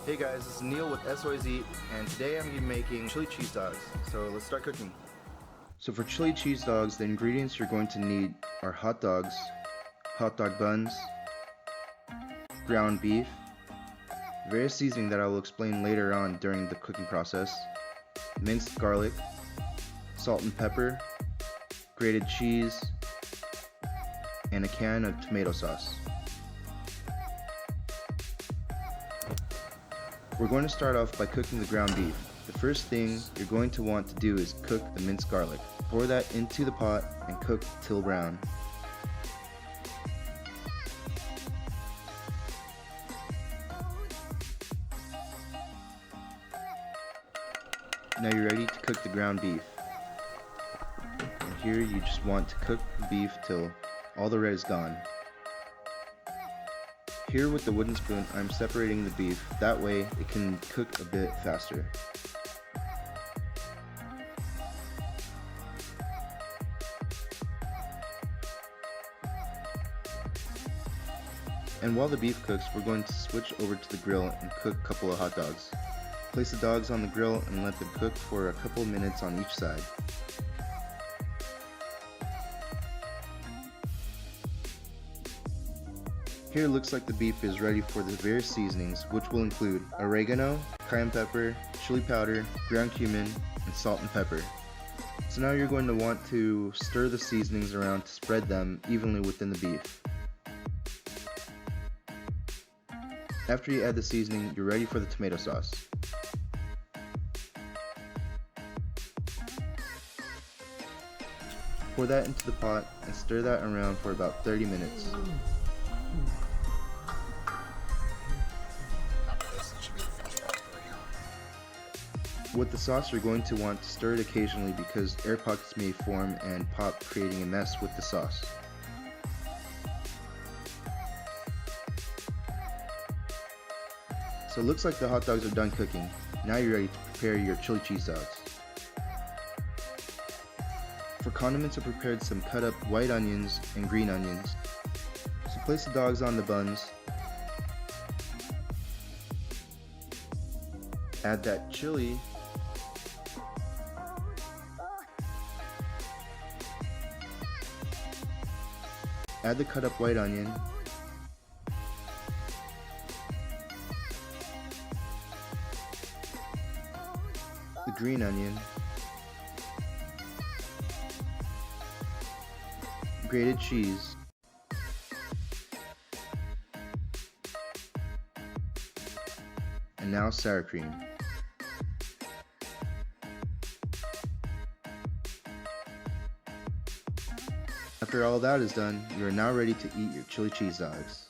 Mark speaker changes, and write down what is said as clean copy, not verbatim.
Speaker 1: Hey guys, this is Neil with ESOY'S, and today I'm going to be making chili cheese dogs. So let's start cooking. So for chili cheese dogs, the ingredients you're going to need are hot dogs, hot dog buns, ground beef, various seasoning that I will explain later on during the cooking process, minced garlic, salt and pepper, grated cheese, and a can of tomato sauce. We're going to start off by cooking the ground beef. The first thing you're going to want to do is cook the minced garlic. Pour that into the pot and cook till brown. Now you're ready to cook the ground beef. And here you just want to cook the beef till all the red is gone. Here with the wooden spoon, I'm separating the beef, that way it can cook a bit faster. And while the beef cooks, we're going to switch over to the grill and cook a couple of hot dogs. Place the dogs on the grill and let them cook for a couple of minutes on each side. Here it looks like the beef is ready for the various seasonings, which will include oregano, cayenne pepper, chili powder, ground cumin, and salt and pepper. So now you're going to want to stir the seasonings around to spread them evenly within the beef. After you add the seasoning, you're ready for the tomato sauce. Pour that into the pot and stir that around for about 30 minutes. With the sauce, you're going to want to stir it occasionally because air pockets may form and pop, creating a mess with the sauce. So it looks like the hot dogs are done cooking. Now you're ready to prepare your chili cheese dogs. For condiments, I prepared some cut up white onions and green onions. So place the dogs on the buns. Add that chili. Add the cut up white onion. The green onion. Grated cheese. And now sour cream. After all that is done, you are now ready to eat your chili cheese dogs.